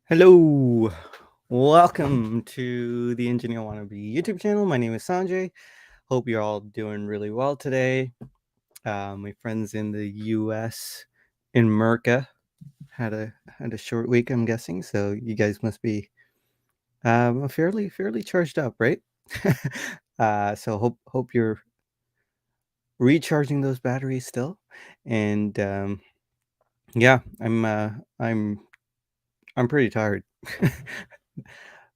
Hello, welcome to the Engineer Wannabe YouTube channel. My name is Sanjay. Hope you're all doing really well today. My friends in the U.S. in Merca had a short week, I'm guessing. So you guys must be fairly charged up, right? So hope you're recharging those batteries still. And yeah, I'm pretty tired.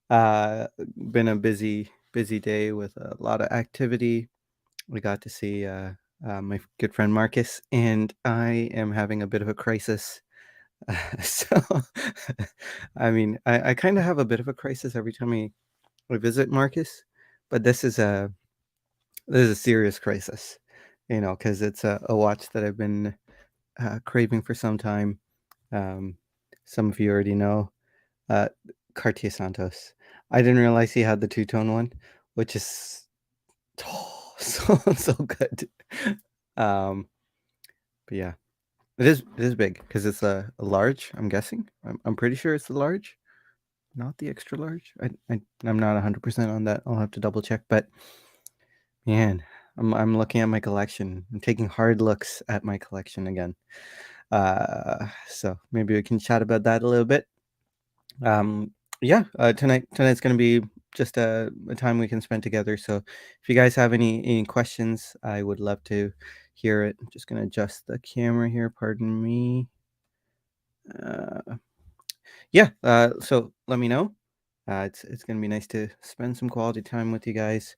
Uh, been a busy day with a lot of activity. We got to see my good friend Marcus, and I am having a bit of a crisis. So, I mean, I kind of have a bit of a crisis every time I visit Marcus, but this is a serious crisis, because it's a watch that I've been craving for some time. Um, some of you already know. Uh, Cartier Santos. I didn't realize he had the two-tone one, which is so good. Um, but yeah, it is big because it's a large. I'm guessing. I'm pretty sure it's the large, not the extra large. I'm not 100% on that. I'll have to double check. But man, I'm looking at my collection. I'm taking hard looks at my collection again. So maybe we can chat about that a little bit. Yeah, tonight's gonna be just a time we can spend together. So if you guys have any questions, I would love to hear it. I'm just gonna adjust the camera here. Pardon me. Uh, yeah. So let me know. It's gonna be nice to spend some quality time with you guys.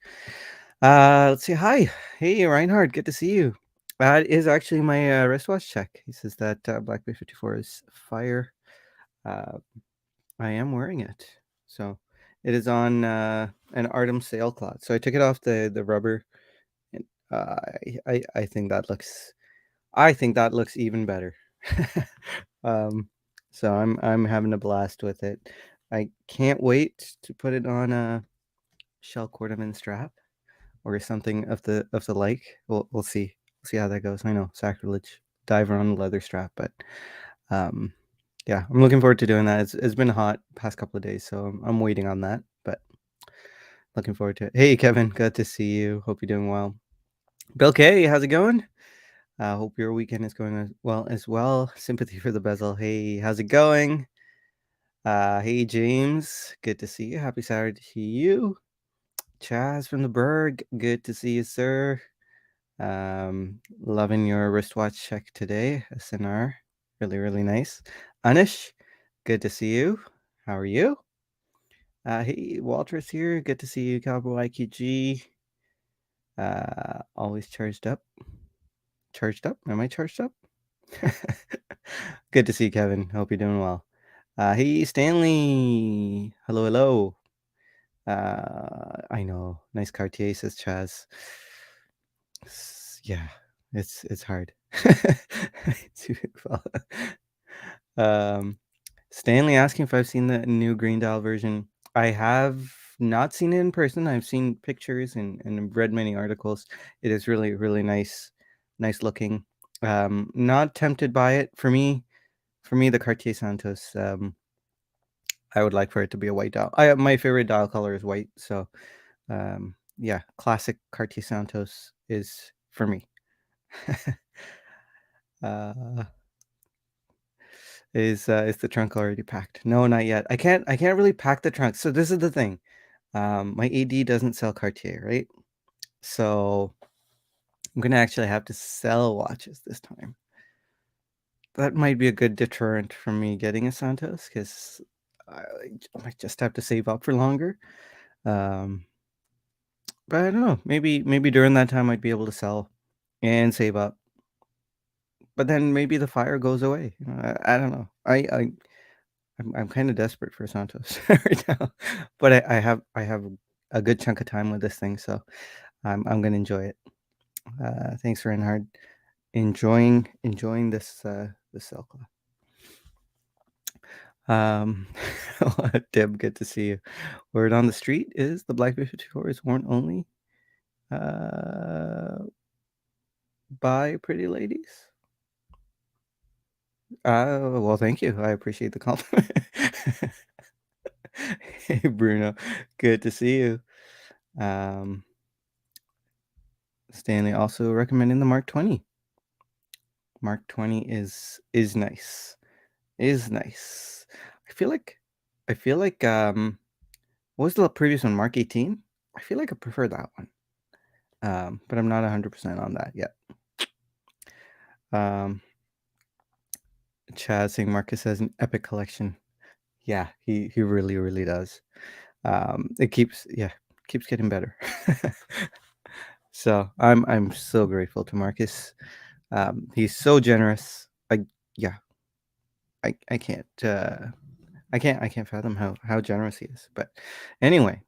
Let's see. Hi, hey Reinhard, good to see you. It is actually my wristwatch check. He says that Black Bay 54 is fire. Uh, I am wearing it. So it is on an Artem sailcloth. So I took it off the rubber, and I think that looks even better. um, so I'm having a blast with it. I can't wait to put it on a shell cordovan strap or something of the like. We'll see. We'll see how that goes. I know, sacrilege, diver on a leather strap, but um yeah, I'm looking forward to doing that. It's been hot past couple of days, so I'm waiting on that, but looking forward to it. Hey, Kevin, good to see you. Hope you're doing well. Bill K, how's it going? Hope your weekend is going as well. Sympathy for the bezel. Hey, how's it going? Hey, James, good to see you. Happy Saturday to you. Chaz from the Berg, good to see you, sir. Loving your wristwatch check today, SNR. Really nice. Anish, good to see you. How are you? Hey, Walter's here. Good to see you, Cowboy IQG. Always charged up. Charged up? Am I charged up? Good to see you, Kevin. Hope you're doing well. Hey, Stanley. Hello. I know. Nice Cartier, says Chaz. Yeah, it's hard. um, Stanley asking if I've seen the new green dial version. I have not seen it in person. I've seen pictures and read many articles. It is really nice looking. Not tempted by it. For me, the Cartier Santos. I would like for it to be a white dial. My favorite dial color is white. So, yeah, classic Cartier Santos is for me. uh, is the trunk already packed? No, not yet. I can't really pack the trunk. So this is the thing. My AD doesn't sell Cartier, right? So I'm gonna actually have to sell watches this time. That might be a good deterrent from me getting a Santos because I might just have to save up for longer. Um, but I don't know. Maybe during that time I'd be able to sell and save up. But then maybe the fire goes away. I don't know. I'm kind of desperate for Santos right now, but I have a good chunk of time with this thing, so I'm gonna enjoy it. Thanks, Reinhard. Enjoying this cell club. Deb, good to see you. Word on the street is the Black 54 is worn only uh, by pretty ladies. Well, thank you. I appreciate the compliment. Hey Bruno, good to see you. Um, Stanley also recommending the Mark 20. Mark 20 is nice. Is nice. I feel like what was the previous one? Mark 18? I feel like I prefer that one. But I'm not 100% on that yet. Um, Chaz saying Marcus has an epic collection. Yeah, he really, really does. It keeps getting better. So I'm so grateful to Marcus. He's so generous. Yeah, I can't I can't fathom how generous he is. But anyway,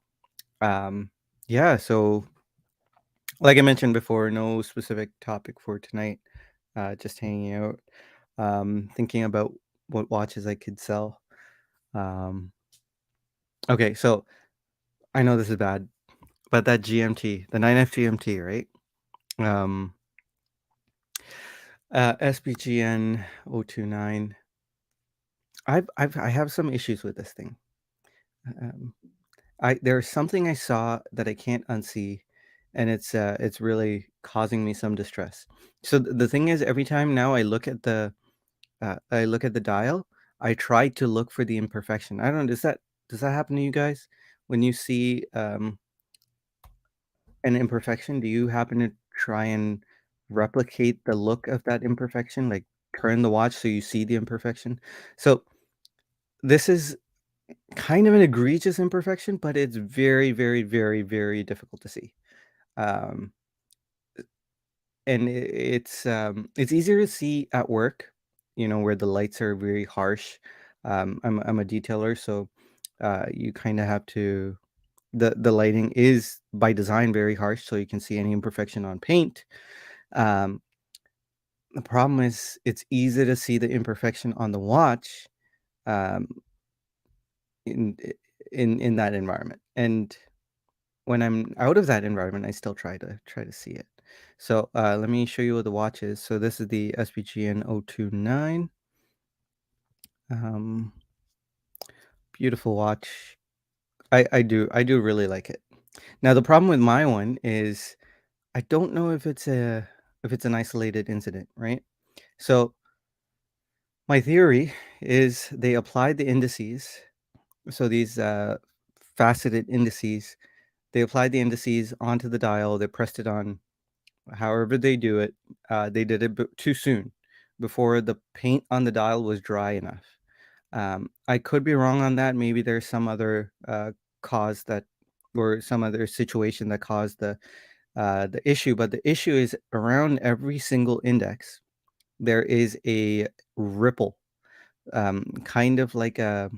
yeah. So like I mentioned before, no specific topic for tonight. Just hanging out, thinking about what watches I could sell. Okay, so I know this is bad, but that GMT, the 9F GMT, right? Um, SBGN 029. I have some issues with this thing. Um, there's something I saw that I can't unsee, and it's really causing me some distress. So the thing is, every time now I look at the dial, I try to look for the imperfection. I don't know, does that happen to you guys when you see an imperfection? Do you happen to try and replicate the look of that imperfection, like turn the watch so you see the imperfection? So this is kind of an egregious imperfection, but it's very, very, very, very difficult to see. Um, and it's easier to see at work, where the lights are very harsh. I'm a detailer, so you kind of have to. The lighting is by design very harsh, so you can see any imperfection on paint. Um, the problem is it's easy to see the imperfection on the watch, um, in in that environment, and when I'm out of that environment, I still try to see it. So let me show you what the watch is. So this is the SPGN 029. Um, Beautiful watch. I do really like it. Now the problem with my one is I don't know if it's an isolated incident, right? So my theory is they applied the indices. So these faceted indices, they applied the indices onto the dial. They pressed it on. However they do it, they did it too soon, before the paint on the dial was dry enough. I could be wrong on that. Maybe there's some other cause that, or some other situation that caused the issue. But the issue is around every single index, there is a ripple, kind of like a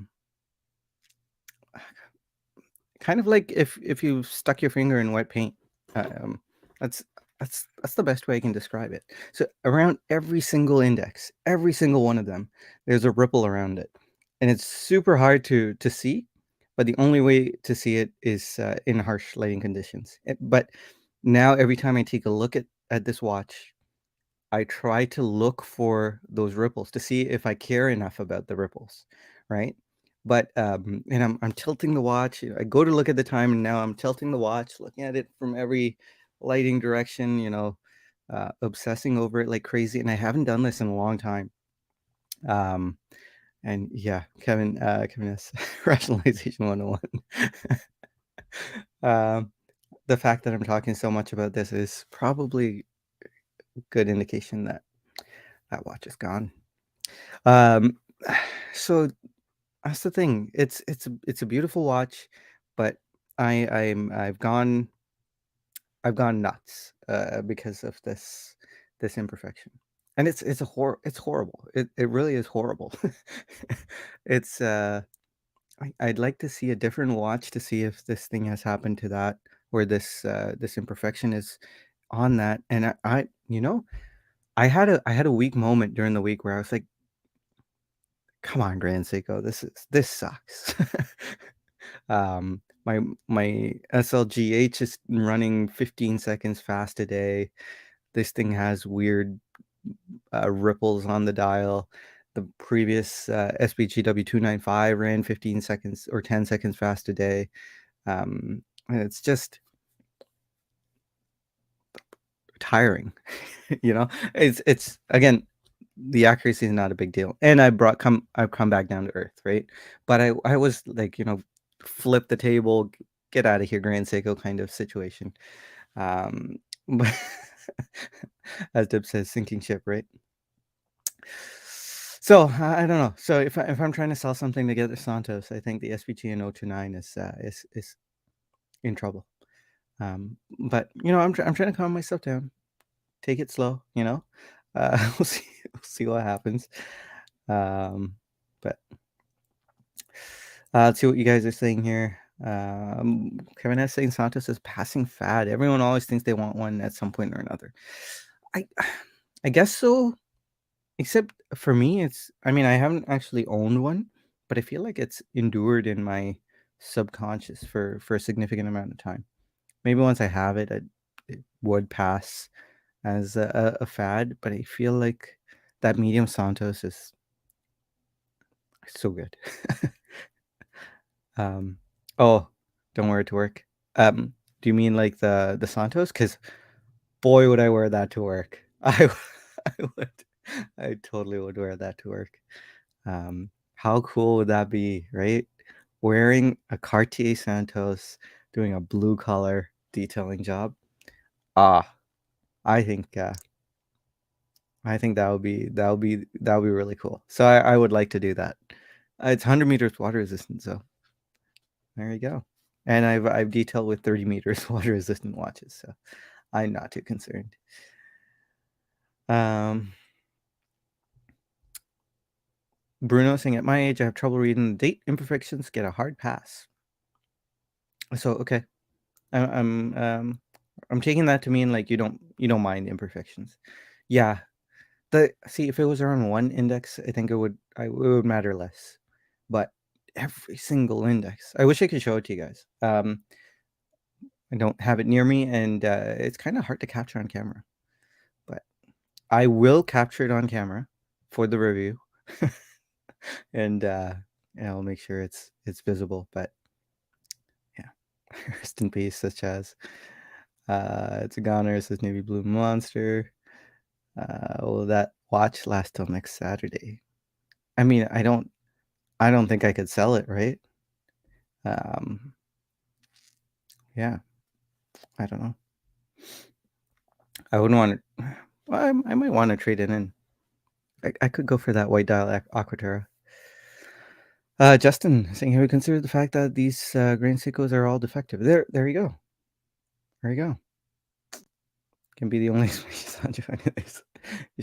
kind of like if you stuck your finger in wet paint. Um, that's that's the best way I can describe it. So around every single index, every single one of them, there's a ripple around it, and it's super hard to see. But the only way to see it is in harsh lighting conditions. But now every time I take a look at this watch, I try to look for those ripples to see if I care enough about the ripples, right? But and I'm tilting the watch. I go to look at the time, and now I'm tilting the watch, looking at it from every lighting direction, obsessing over it like crazy. And I haven't done this in a long time. Um, and yeah, Kevin S. Rationalization 101. um, the fact that I'm talking so much about this is probably a good indication that that watch is gone. Um, so that's the thing. It's a beautiful watch, but I've gone nuts because of this imperfection, and it's horrible. It really is horrible. It's I'd like to see a different watch to see if this thing has happened to that, or this imperfection is on that. And I had a weak moment during the week where I was like, come on, Grand Seiko, this sucks. My SLGH is running 15 seconds fast a day. This thing has weird ripples on the dial. the previous SBG W295 ran 15 seconds or 10 seconds fast a day. And it's just tiring. It's again, the accuracy is not a big deal, and I've come back down to earth, right? But I was like, flip the table, get out of here, Grand Seiko kind of situation. But as Dib says, sinking ship, right? So I don't know. So if I'm trying to sell something to get the Santos, I think the SBT in 029 is in trouble. But I'm trying to calm myself down, take it slow. We'll see what happens. But let's see what you guys are saying here. Kevin S saying Santos is passing fad. Everyone always thinks they want one at some point or another. I I guess so. Except for me, I mean, I haven't actually owned one, but I feel like it's endured in my subconscious for a significant amount of time. Maybe once I have it, it would pass as a fad, but I feel like that medium Santos is so good. Oh, don't wear it to work. Do you mean like the Santos? Because boy, would I wear that to work. I would. I totally would wear that to work. How cool would that be, right? Wearing a Cartier Santos, doing a blue collar detailing job. Ah, I think that would be really cool. So I would like to do that. It's 100 meters water resistant, so there you go. And I've detailed with 30 meters water resistant watches, so I'm not too concerned. Bruno saying, at my age, I have trouble reading the date imperfections, get a hard pass. So okay, I'm taking that to mean like you don't mind imperfections. Yeah, see if it was around one index, I think it would matter less. But every single index, I wish I could show it to you guys. I don't have it near me, and it's kind of hard to capture on camera. But I will capture it on camera for the review, and I'll make sure it's visible. But yeah, rest in peace, such as it's a goner. Says Navy Blue Monster. Will that watch last till next Saturday? I mean, I don't think I could sell it, right? Yeah, I don't know. I wouldn't want to. Well, I might want to trade it in. I could go for that white dial Aquaterra. Justin saying, have you considered the fact that these Grand Seikos are all defective? There you go. There you go. Can be the only species on Japan.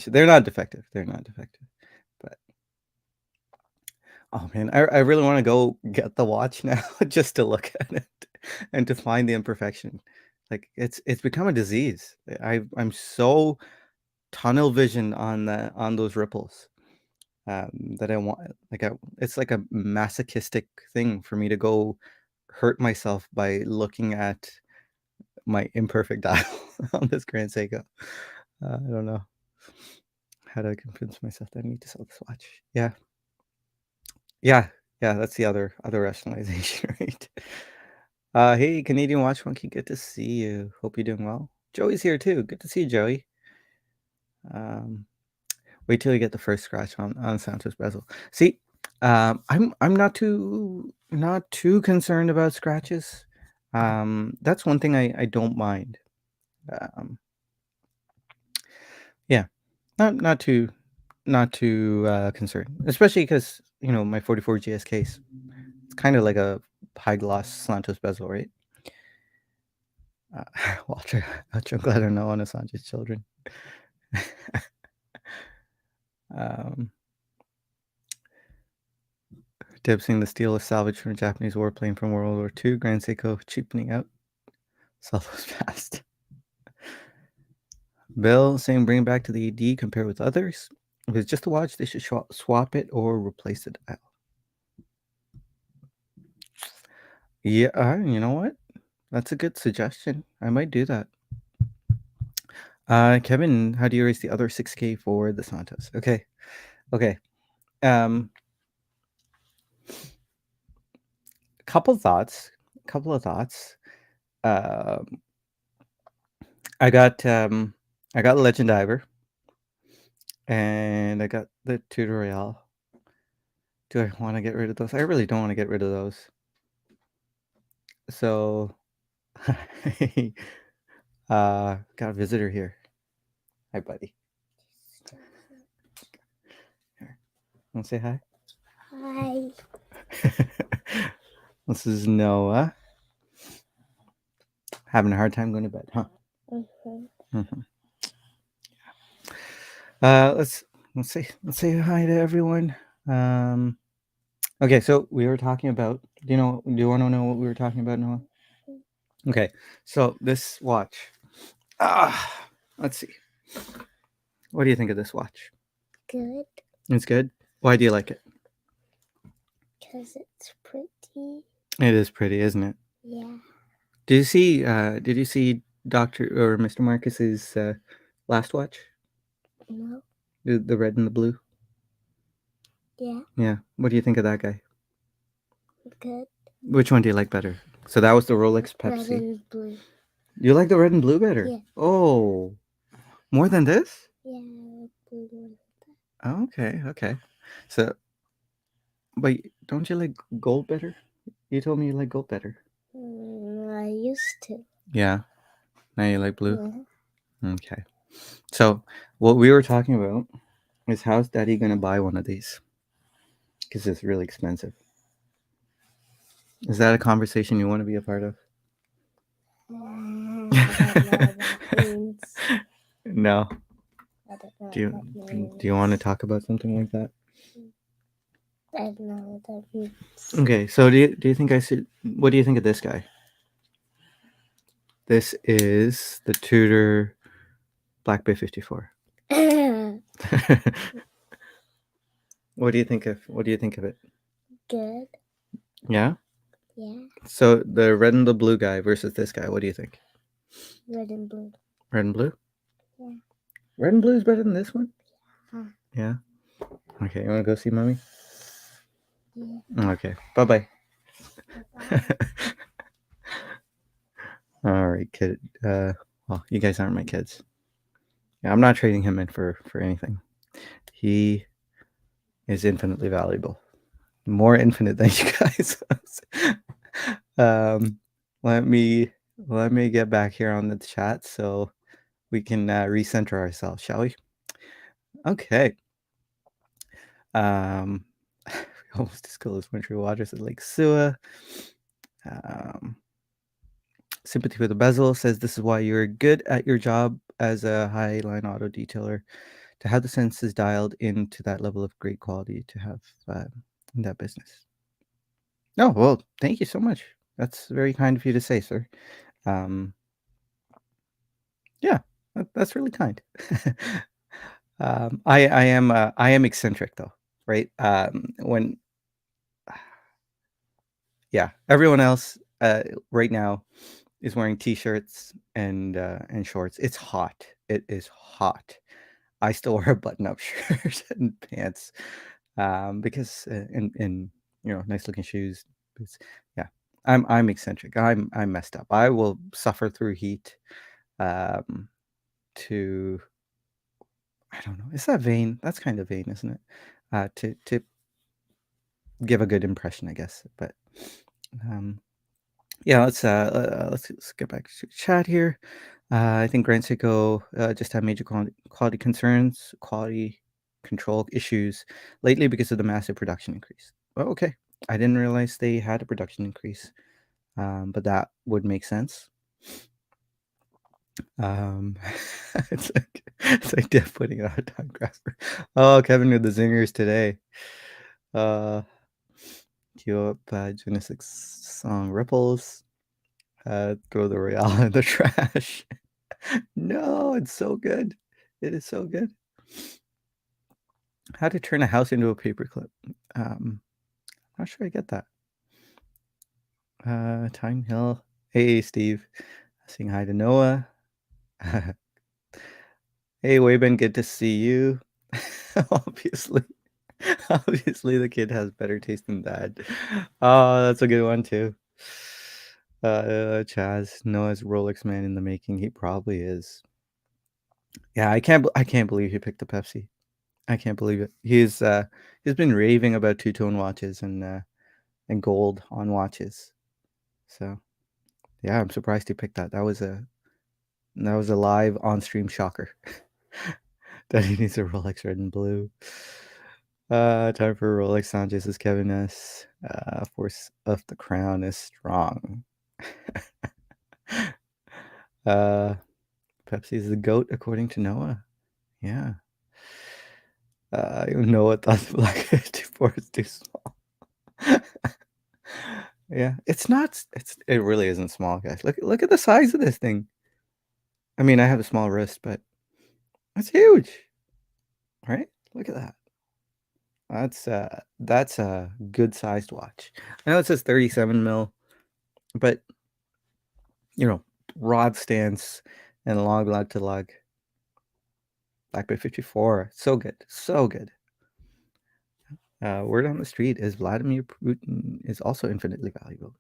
They're not defective. They're not defective. But oh man, I really want to go get the watch now just to look at it and to find the imperfection. Like it's become a disease. I'm so tunnel vision on those ripples that I want. It's like a masochistic thing for me to go hurt myself by looking at my imperfect dial on this Grand Seiko. I don't know how to convince myself that I need to sell this watch. Yeah. That's the other rationalization, right? Hey, Canadian Watch Monkey, good to see you. Hope you're doing well. Joey's here too. Good to see you, Joey. Wait till you get the first scratch on Santos bezel. See, I'm not too concerned about scratches. That's one thing I don't mind. Yeah, not too concerned, especially because my 44 GS case. It's kind of like a high gloss Santos bezel, right? Walter Glad no on Assange's children. Dibsing the steel is salvaged from a Japanese warplane from World War II. Grand Seiko cheapening out. Sell those fast. Bill saying bring it back to the AD compared with others. If it's just a watch, they should swap it or replace it. Yeah, you know what? That's a good suggestion. I might do that. Kevin, how do you erase the other 6K for the Santos? Okay. Um, couple of thoughts. Um, I got Legend Diver, and I got the Tutorial. Do I want to get rid of those? I really don't want to get rid of those. So, got a visitor here. Hi, buddy. Here, want to say hi? Hi. This is Noah. Having a hard time going to bed, huh? Mm-hmm. Let's say hi to everyone. Okay, so we were talking about. Do you want to know what we were talking about, Noah? Okay, so this watch. Let's see. What do you think of this watch? Good. It's good. Why do you like it? Because it's pretty. It is pretty, isn't it? Yeah. Did you see Dr. or Mr. Marcus's last watch? No. The red and the blue? Yeah. Yeah. What do you think of that guy? Good. Which one do you like better? So that was the Rolex Red Pepsi. and blue. You like the red and blue better? Yeah. Oh, more than this? Yeah, blue one. Okay. So, but don't you like gold better? You told me you like gold better. I used to. Yeah. Now you like blue? Yeah. Okay. So, what we were talking about is how's Daddy going to buy one of these? Because it's really expensive. Is that a conversation you want to be a part of? I don't know what that means. No. I don't know Do you what that means. do you want to talk about something like that? I don't know what that means. Okay. So do you think I should? What do you think of this guy? This is the Tudor Black Bay 54. What do you think of it? Good. Yeah. Yeah. So the red and the blue guy versus this guy. What do you think? Red and blue. Red and blue. Yeah. Red and blue is better than this one. Huh. Yeah. Okay. You want to go see mommy? Yeah. Okay. Bye bye. Bye-bye. All right, kid. Well, you guys aren't my kids. Yeah, I'm not trading him in for anything. He is infinitely valuable, more infinite than you guys. Let me get back here on the chat so we can recenter ourselves, shall we? Okay. Almost as cool as wintry waters at Lake Sua. Sympathy with the Bezel says this is why you're good at your job as a high line auto detailer, to have the senses dialed into that level of great quality to have in that business. Oh, well, thank you so much. That's very kind of you to say, sir. Yeah, that's really kind. I am eccentric though, right? When yeah, everyone else right now is wearing t-shirts and shorts. It's hot. It is hot. I still wear a button-up shirt and pants because and nice looking shoes. Boots. Yeah, I'm eccentric. I'm messed up. I will suffer through heat to I don't know. Is that vain? That's kind of vain, isn't it? To give a good impression, I guess. But yeah, let's get back to chat here. I think Grand Seiko just had major quality concerns, quality control issues lately because of the massive production increase. Oh, okay. I didn't realize they had a production increase, but that would make sense. It's like Dev putting out a time grasper. Oh, Kevin with the zingers today. Cue up Genesis song Ripples. Throw the Royale in the trash. No, it's so good. It is so good. How to turn a house into a paperclip. Not sure I get that. Time Hill. Hey, Steve. Saying hi to Noah. Hey, Wayben, good to see you. Obviously. Obviously, the kid has better taste than dad. Oh, that's a good one too. Chaz, Noah's Rolex man in the making. He probably is. Yeah, I can't believe he picked the Pepsi. I can't believe it. He's been raving about two-tone watches and gold on watches. So yeah, I'm surprised he picked that. That was a live on stream shocker. That he needs a Rolex red and blue. Time for Rolex Sanchez is Kevin S. Force of the crown is strong. Pepsi is the goat according to Noah. Yeah. Noah thought the Black 54 is too small. Yeah, it's not. It really isn't small, guys. Look at the size of this thing. I mean, I have a small wrist, but it's huge, right? Look at that. That's a good sized watch. I know it says 37 mil, but you know, rod stance and long lug to lug. Black Bay 54, so good, so good. Word on the street is Vladimir Putin is also infinitely valuable.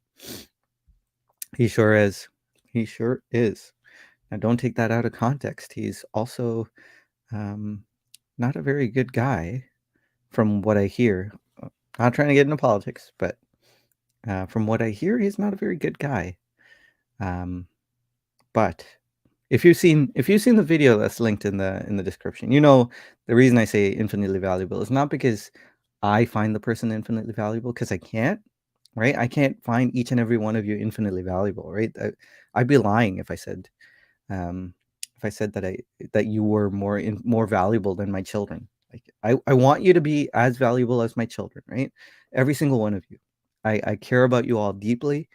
He sure is. He sure is. Now, don't take that out of context. He's also not a very good guy, from what I hear. Not trying to get into politics, but from what I hear, he's not a very good guy. But if you've seen the video that's linked in the description, you know the reason I say infinitely valuable is not because I find the person infinitely valuable, because I can't, right? I can't find each and every one of you infinitely valuable, right? I'd be lying if I said that you were more valuable than my children. Like I want you to be as valuable as my children, right? Every single one of you. I care about you all deeply.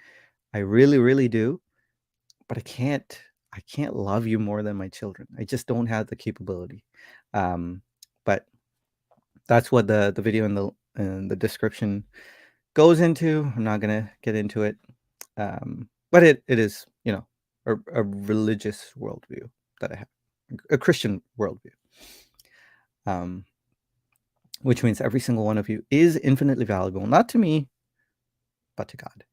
I really, really do. But I can't love you more than my children. I just don't have the capability. But that's what the video in the description goes into. I'm not gonna get into it. But it is, you know, a religious worldview that I have, a Christian worldview. Which means every single one of you is infinitely valuable, not to me, but to God.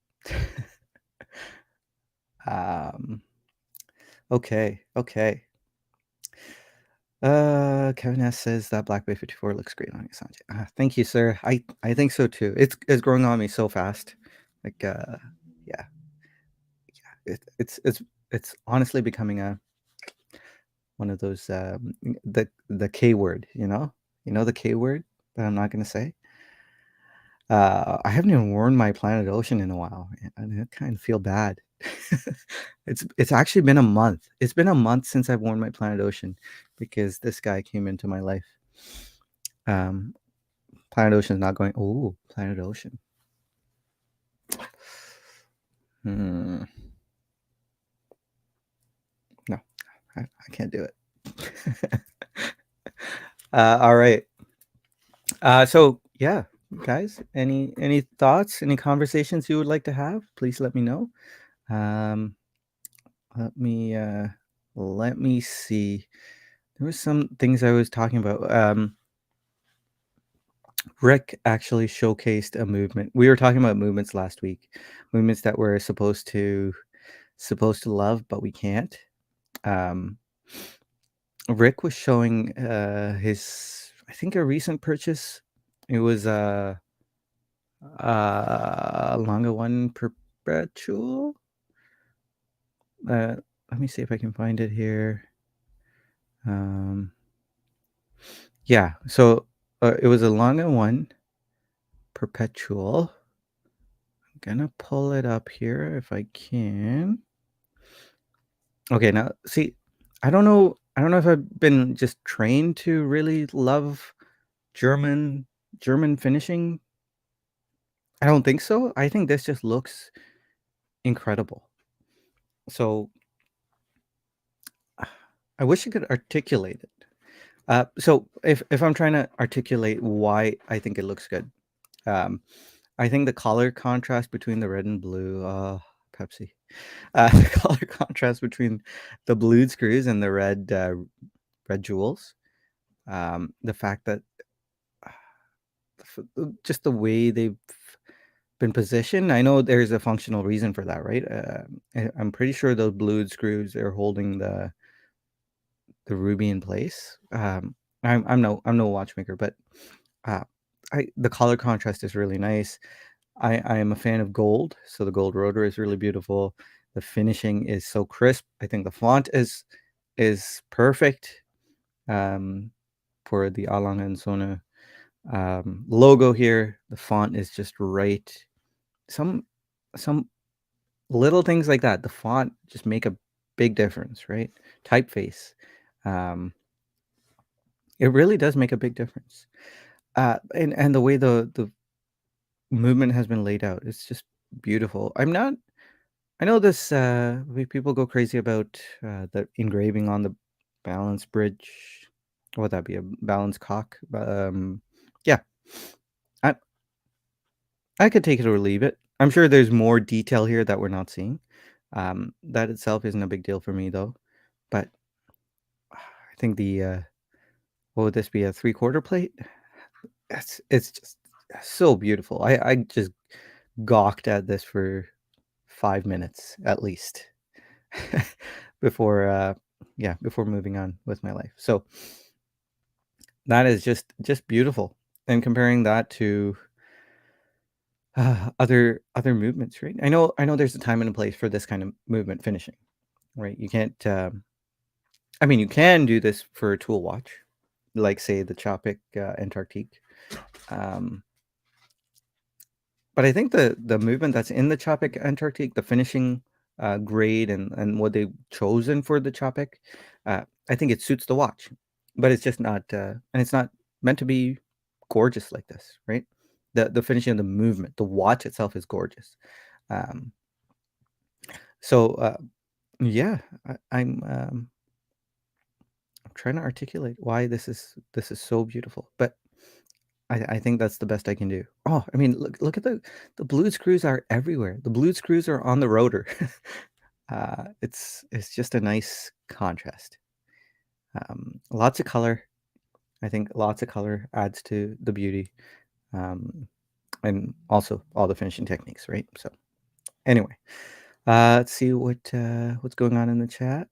Okay. Kevin S says that Black Bay 54 looks great on you, Sanjay. Thank you, sir. I think so too. It's growing on me so fast. Like yeah. It's honestly becoming one of those the K word, you know the K word that I'm not gonna say. I haven't even worn my Planet Ocean in a while, and I kind of feel bad. It's actually been a month. It's been a month since I've worn my Planet Ocean because this guy came into my life. Planet Ocean is not going. Oh, Planet Ocean. No, I can't do it. All right. So yeah, guys, any thoughts, any conversations you would like to have? Please let me know. Let me see. There were some things I was talking about. Rick actually showcased a movement. We were talking about movements last week, movements that we're supposed to love, but we can't. Rick was showing his, I think, a recent purchase. It was Longa One Perpetual. Let me see if I can find it here. Yeah, so it was a Longa One Perpetual. I'm gonna pull it up here if I can. Okay, now see, I don't know if I've been just trained to really love German finishing. I don't think so. I think this just looks incredible. So I wish I could articulate it. So if I'm trying to articulate why I think it looks good, I think the color contrast between the red and blue, Pepsi, the color contrast between the blued screws and the red jewels, the fact that just the way they've been positioned. I know there's a functional reason for that, right? I'm pretty sure those blued screws are holding the ruby in place. I'm no watchmaker, but uh, the color contrast is really nice. I am a fan of gold, so the gold rotor is really beautiful. The finishing is so crisp. I think the font is perfect for the Alanga and Sona logo here. The font is just right. Some little things like that. The font just make a big difference, right? Typeface. It really does make a big difference. And the way the movement has been laid out, it's just beautiful. I know this people go crazy about the engraving on the balance bridge. What would that be? A balance cock? Yeah, I I could take it or leave it. I'm sure there's more detail here that we're not seeing. That itself isn't a big deal for me though. But I think the what would this be? A 3/4 plate? It's just so beautiful. I just gawked at this for 5 minutes at least before before moving on with my life. So that is just beautiful. And comparing that to other movements, right? I know there's a time and a place for this kind of movement finishing, right? You can't. I mean, you can do this for a tool watch, like say the Chopik Antarctique. Um, but I think the movement that's in the Chopik Antarctique, the finishing grade and what they've chosen for the Chopik, I think it suits the watch. But it's just not, and it's not meant to be gorgeous like this, right? The finishing of the movement, the watch itself is gorgeous. Um, so yeah, I'm trying to articulate why this is so beautiful, but I think that's the best I can do. Oh, I mean, look at the blued screws are everywhere. The blued screws are on the rotor. It's just a nice contrast. Lots of color. I think lots of color adds to the beauty, and also all the finishing techniques, right? So anyway, let's see what's going on in the chat.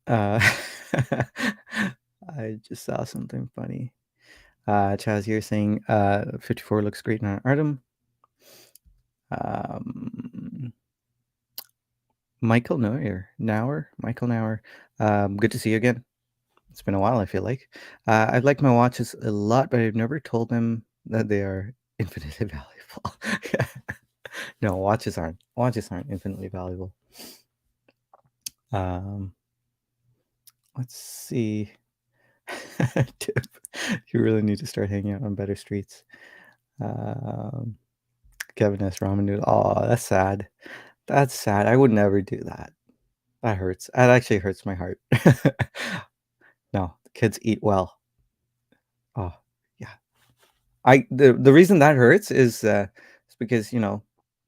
Uh, I just saw something funny. Chaz here saying 54 looks great in an Artem. Michael Michael Nauer. Good to see you again. It's been a while, I feel like. I like my watches a lot, but I've never told them that they are infinitely valuable. No, watches aren't. Watches aren't infinitely valuable. Let's see. Tip, you really need to start hanging out on better streets. Kevin S. Ramen Noodle. Oh, that's sad. That's sad. I would never do that. That hurts. That actually hurts my heart. No, the kids eat well. Oh, yeah. The reason that hurts is because, in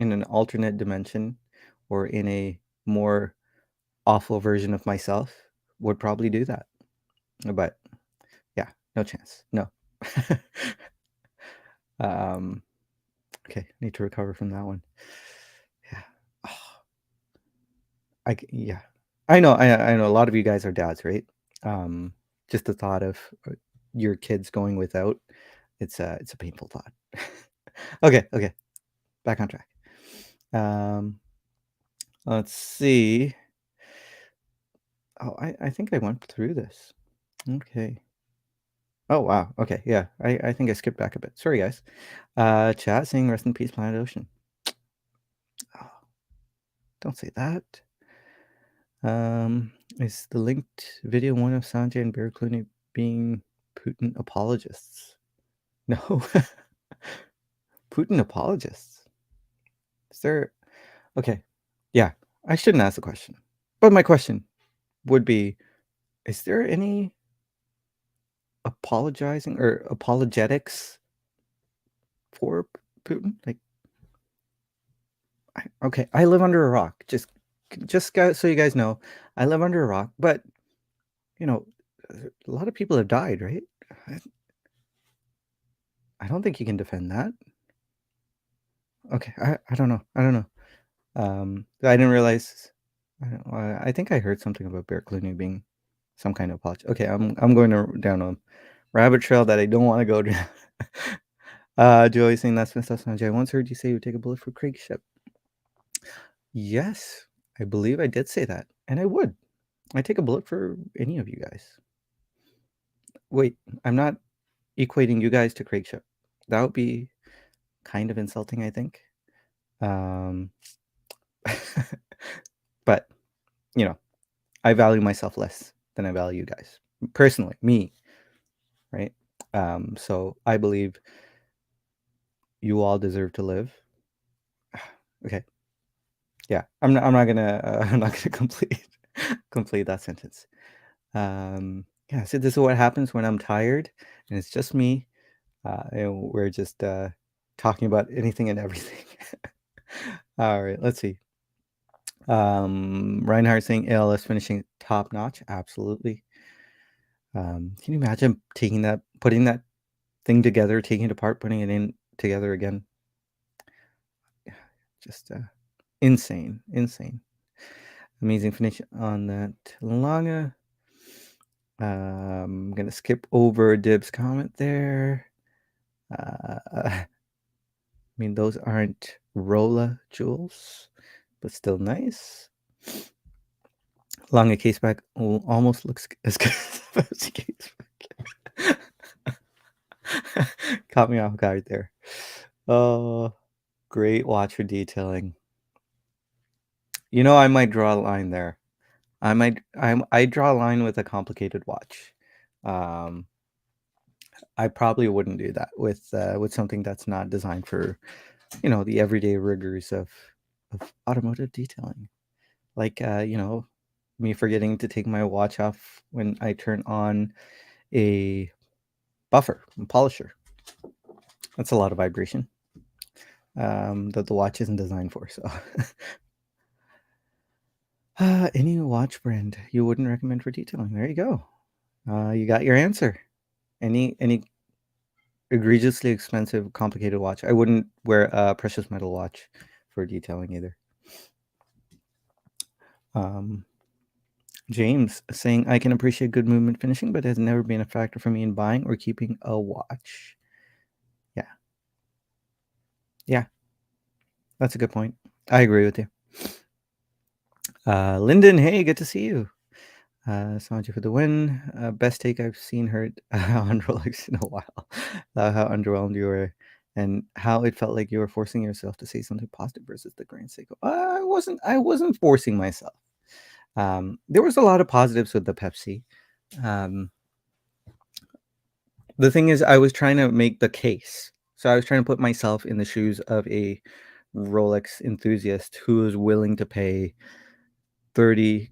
an alternate dimension or in a more awful version of myself would probably do that. But yeah, no chance. No. Okay, need to recover from that one. Yeah. Oh, yeah. I know a lot of you guys are dads, right? Just the thought of your kids going without, it's a painful thought. Okay, back on track. Let's see. Oh, I think I went through this. Okay. Oh wow. Okay, yeah. I think I skipped back a bit. Sorry, guys. Chat saying rest in peace, Planet Ocean. Oh, don't say that. Is the linked video one of Sanjay and Bear Clooney being Putin apologists? No. Putin apologists. Is there? Okay. Yeah, I shouldn't ask the question. But my question would be, is there any apologizing or apologetics for Putin? Like, okay, I live under a rock. Just guys, so you guys know, I live under a rock. But a lot of people have died, right? I don't think you can defend that. Okay, I don't know. I don't know. I didn't realize. I think I heard something about Bear Clooney being some kind of apology. Okay, I'm going down a rabbit trail that I don't want to go down. Joey saying that's Smith Sanjay. I once heard you say you would take a bullet for Craig's ship. Yes, I believe I did say that, and I would. I take a bullet for any of you guys. Wait, I'm not equating you guys to Craig's ship. That would be kind of insulting, I think. But you know, I value myself less than I value you guys. Personally, me, right? So I believe you all deserve to live. Okay. Yeah, I'm not gonna I'm not gonna complete that sentence. Yeah, so this is what happens when I'm tired and it's just me. And we're just talking about anything and everything. All right, let's see. Reinhardt saying ALS finishing top notch. Absolutely. Can you imagine putting that thing together, taking it apart, putting it in together again? Just insane. Amazing finish on that Langa. I'm gonna skip over Dib's comment there. I mean, those aren't Rolla jewels, but still nice. Langa case back almost looks as good as the case back. Caught me off guard there. Oh, great watch for detailing. You know, I might draw a line there. I draw a line with a complicated watch. I probably wouldn't do that with something that's not designed for, the everyday rigors of automotive detailing. Like me forgetting to take my watch off when I turn on a buffer and polisher. That's a lot of vibration that the watch isn't designed for. So, any watch brand you wouldn't recommend for detailing? There you go. You got your answer. Any egregiously expensive, complicated watch. I wouldn't wear a precious metal watch for detailing either. James saying, I can appreciate good movement finishing, but it has never been a factor for me in buying or keeping a watch. Yeah. That's a good point. I agree with you. Lyndon, hey, good to see you. Sanjay for the win. Best take I've seen her on Rolex in a while. How underwhelmed you were and how it felt like you were forcing yourself to say something positive versus the Grand Seiko. I wasn't forcing myself. There was a lot of positives with the Pepsi. The thing is, I was trying to make the case. So I was trying to put myself in the shoes of a Rolex enthusiast who is willing to pay 30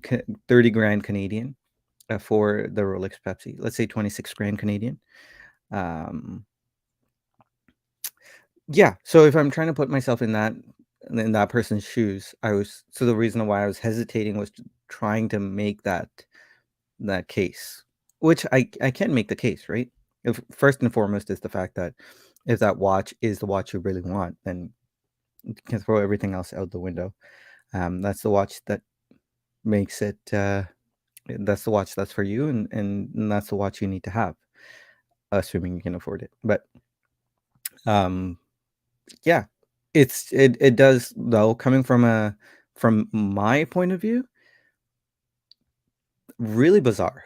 grand Canadian for the Rolex Pepsi. Let's say 26 grand Canadian. Yeah. So if I'm trying to put myself in that person's shoes, the reason why I was hesitating was trying to make that case, which I can make the case, right? If first and foremost is the fact that if that watch is the watch you really want, then you can throw everything else out the window. That's the watch that makes it. That's the watch that's for you, and that's the watch you need to have, assuming you can afford it. But yeah, it does though. Coming from my point of view, really bizarre,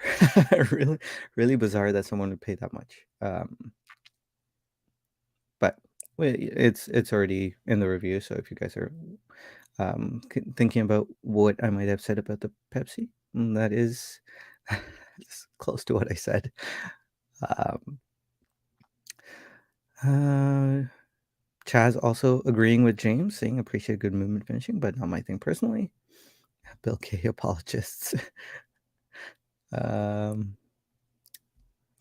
really bizarre that someone would pay that much. But it's already in the review, so if you guys are thinking about what I might have said about the Pepsi, that is close to what I said. Chaz also agreeing with James, saying appreciate good movement finishing, but not my thing personally. Bill K apologists.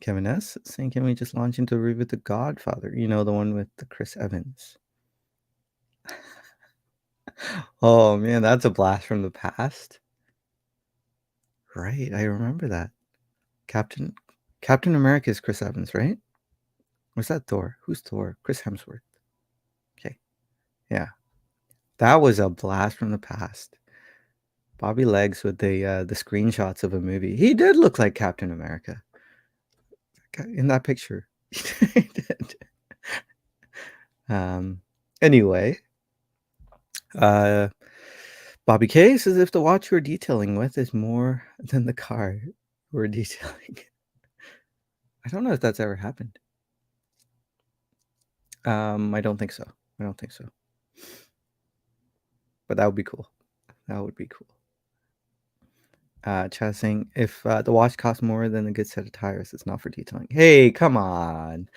Kevin S saying, can we just launch into a review of The Godfather? You know, the one with the Chris Evans. Oh man, that's a blast from the past. Right, I remember that. Captain America is Chris Evans, right? Was that Thor? Who's Thor? Chris Hemsworth. Okay. Yeah. That was a blast from the past. Bobby Legs with the screenshots of a movie. He did look like Captain America in that picture. He did. Anyway, Bobby K says if the watch you're detailing with is more than the car we're detailing. I don't know if that's ever happened. I don't think so. I don't think so. But that would be cool. That would be cool. Chad saying if the watch costs more than a good set of tires, it's not for detailing. Hey, come on.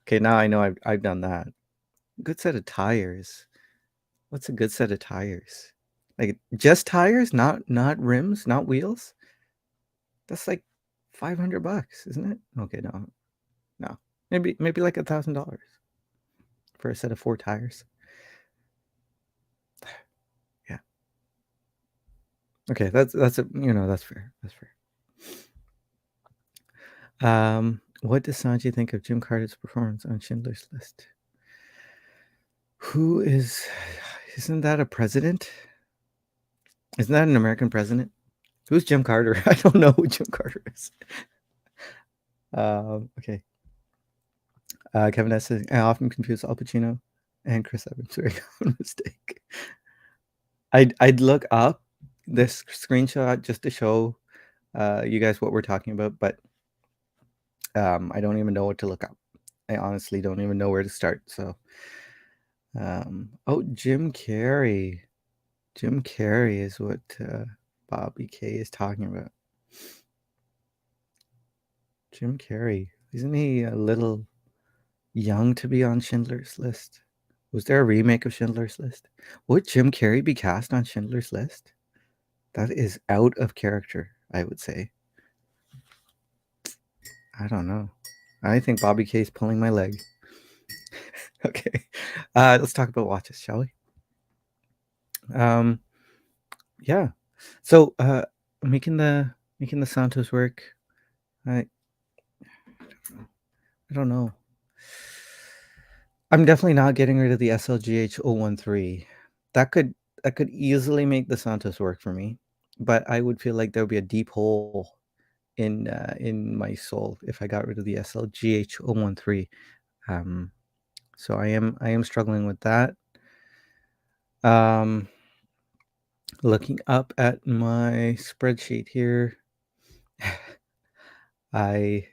Okay, now I know I've done that. Good set of tires. What's a good set of tires? Like just tires, not rims, not wheels. That's like $500, isn't it? Okay, no. Maybe like $1,000 for a set of 4 tires. Yeah. Okay, that's that's fair. That's fair. What does Sanji think of Jim Carter's performance on Schindler's List? Who is? Isn't that a president? Isn't that an American president? Who's Jim Carter? I don't know who Jim Carter is. Okay. Kevin S. says, I often confuse Al Pacino and Chris Evans. Very common mistake. I'd look up this screenshot just to show you guys what we're talking about, but I don't even know what to look up. I honestly don't even know where to start. So, oh, Jim Carrey. Jim Carrey is what Bobby K is talking about. Jim Carrey. Isn't he a little young to be on Schindler's List? Was there a remake of Schindler's List? Would Jim Carrey be cast on Schindler's List? That is out of character, I would say. I don't know. I think Bobby K is pulling my leg. Okay. Let's talk about watches, shall we? Yeah. So making the Santos work. I don't know. I'm definitely not getting rid of the SLGH 013. That could easily make the Santos work for me, but I would feel like there would be a deep hole in my soul if I got rid of the SLGH 013. So I am struggling with that. Looking up at my spreadsheet here, I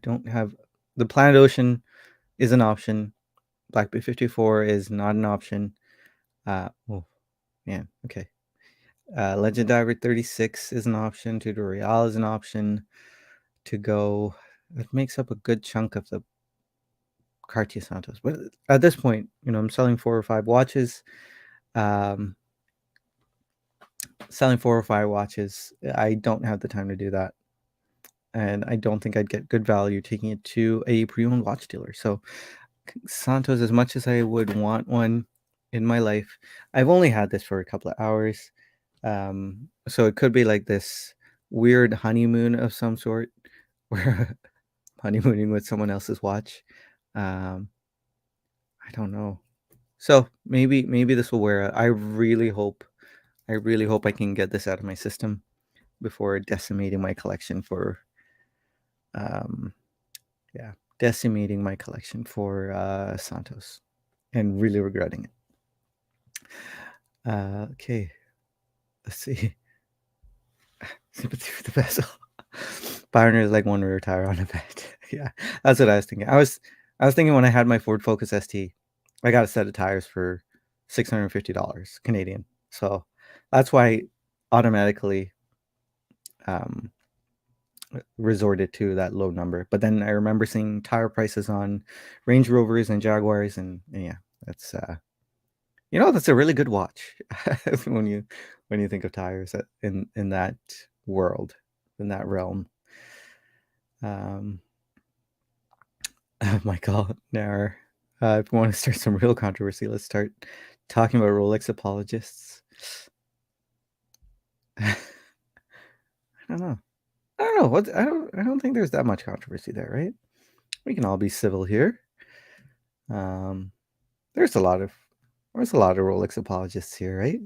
don't have the Planet Ocean is an option. Black Bay 54 is not an option. Oh man, okay. Legend Diver 36 is an option. Tudor Real is an option to go. It makes up a good chunk of the Cartier Santos. But at this point, I'm selling 4 or 5 watches. Selling 4 or 5 watches, I don't have the time to do that. And I don't think I'd get good value taking it to a pre-owned watch dealer. So Santos, as much as I would want one in my life, I've only had this for a couple of hours. So it could be like this weird honeymoon of some sort where honeymooning with someone else's watch. I don't know. So maybe this will wear out. I really hope I can get this out of my system before decimating my collection for decimating my collection for Santos and really regretting it. Okay, let's see. Sympathy for the vessel. Byron is like one to retire on a bet. Yeah, that's what I was thinking. I was thinking when I had my Ford Focus ST, I got a set of tires for $650 Canadian. So that's why I automatically resorted to that low number. But then I remember seeing tire prices on Range Rovers and Jaguars, and yeah, that's that's a really good watch when you think of tires in that world, in that realm. Michael Nair, if we want to start some real controversy, let's start talking about Rolex apologists. I don't know. I don't think there's that much controversy there, right? We can all be civil here. There's a lot of Rolex apologists here, right?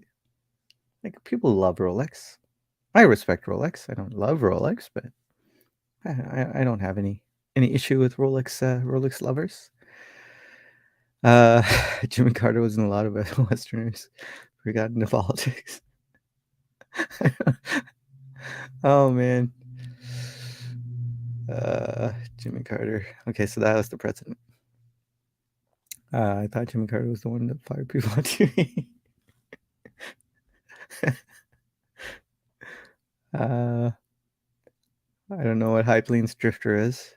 Like, people love Rolex. I respect Rolex. I don't love Rolex, but I don't have any issue with Rolex lovers. Jimmy Carter was in a lot of Westerners who got into politics. Oh man. Jimmy Carter. Okay, so that was the president. I thought Jimmy Carter was the one that fired people on TV. I don't know what Hypelin's Drifter is.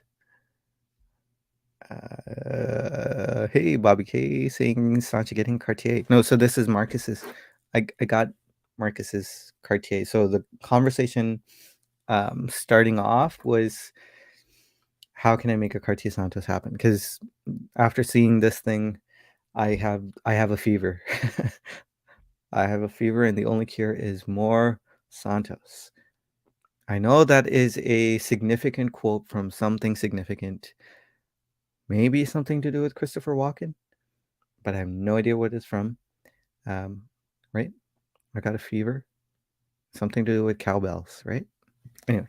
Hey, Bobby K saying Sancho getting Cartier. No, so this is Marcus's. I got Marcus's Cartier. So the conversation starting off was, how can I make a Cartier Santos happen? Because after seeing this thing, I have a fever. I have a fever, and the only cure is more Santos. I know that is a significant quote from something significant. Maybe something to do with Christopher Walken, but I have no idea what it's from. Right? I got a fever. Something to do with cowbells, right? Anyway,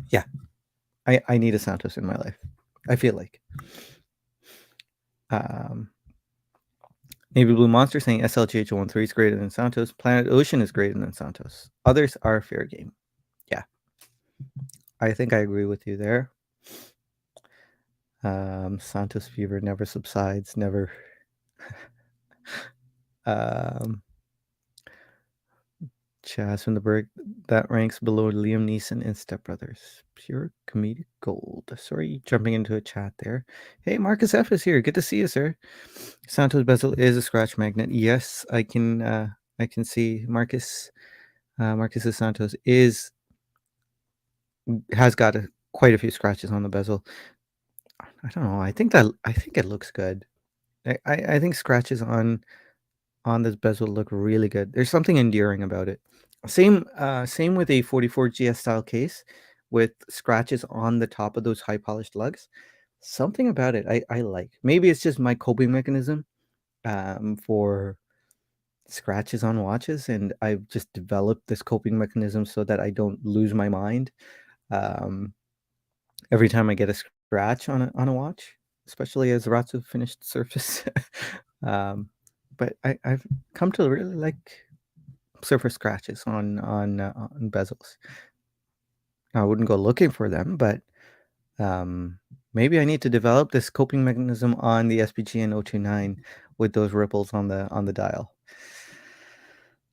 yeah. I need a Santos in my life. I feel like. Navy Blue Monster saying SLGH13 is greater than Santos. Planet Ocean is greater than Santos. Others are fair game. Yeah. I think I agree with you there. Santos fever never subsides, never. Chaz from the Berg, that ranks below Liam Neeson and Step Brothers. Pure comedic gold. Sorry, jumping into a chat there. Hey, Marcus F is here. Good to see you, sir. Santos bezel is a scratch magnet. Yes, I can see Marcus. Marcus Santos has got quite a few scratches on the bezel. I don't know. I think it looks good. I think scratches on this bezel look really good. There's something endearing about it. Same with a 44 GS style case with scratches on the top of those high polished lugs. Something about it I like. Maybe it's just my coping mechanism for scratches on watches, and I've just developed this coping mechanism so that I don't lose my mind every time I get a scratch on a watch, especially as Ratsu finished surface. But I've come to really like surface scratches on bezels. I wouldn't go looking for them, but maybe I need to develop this coping mechanism on the SPG 029 with those ripples on the dial.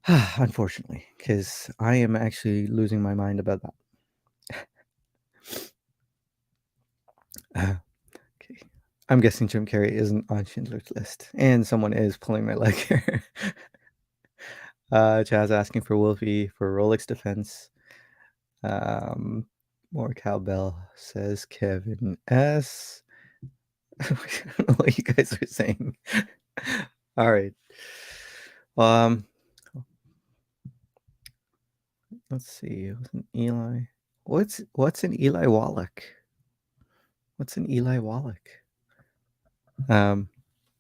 Unfortunately, because I am actually losing my mind about that. Okay, I'm guessing Jim Carrey isn't on Schindler's List, and someone is pulling my leg here. Chaz asking for Wolfie for Rolex defense. More cowbell, says Kevin S. I don't know what you guys are saying. All right. Let's see. It was an Eli. What's an Eli Wallach? What's an Eli Wallach?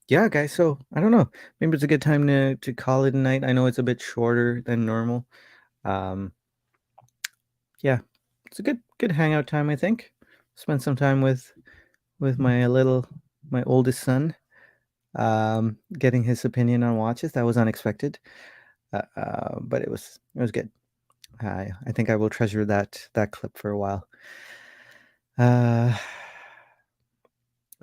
Yeah, guys. So I don't know. Maybe it's a good time to call it a night. I know it's a bit shorter than normal. Yeah, it's a good hangout time. I think. Spend some time with my oldest son. Getting his opinion on watches. That was unexpected, but it was good. I think I will treasure that clip for a while.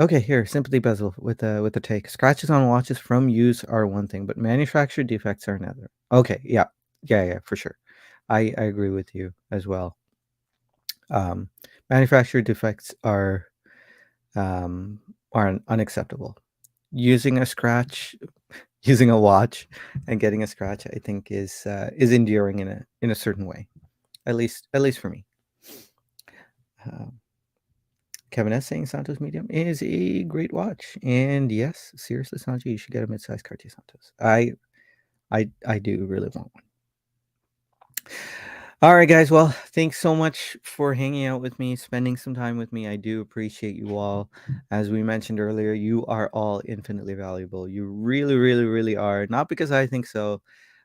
Okay, here, sympathy bezel with the take. Scratches on watches from use are one thing, but manufacturer defects are another. Okay, yeah, for sure. I agree with you as well. Manufacturer defects are unacceptable. Using a scratch, using a watch, and getting a scratch, I think is endearing in a certain way, at least for me. Kevin S saying Santos Medium is a great watch, and yes, seriously, Sanji, you should get a mid-size Cartier Santos. I do really want one. All right, guys. Well, thanks so much for hanging out with me, spending some time with me. I do appreciate you all. As we mentioned earlier, you are all infinitely valuable. You really, really, really are. Not because I think so,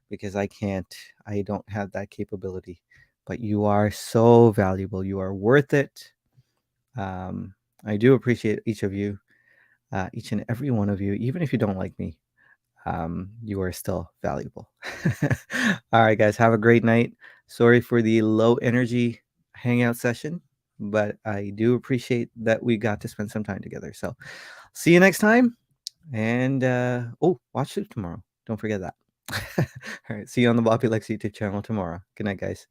because I can't, I don't have that capability, but you are so valuable. You are worth it. Um, I do appreciate each of you, each and every one of you, even if you don't like me. You are still valuable. All right, guys, have a great night. Sorry for the low energy hangout session, but I do appreciate that we got to spend some time together. So, see you next time. And oh, watch it tomorrow. Don't forget that. All right, see you on the Bobby Lex YouTube channel tomorrow. Good night, guys.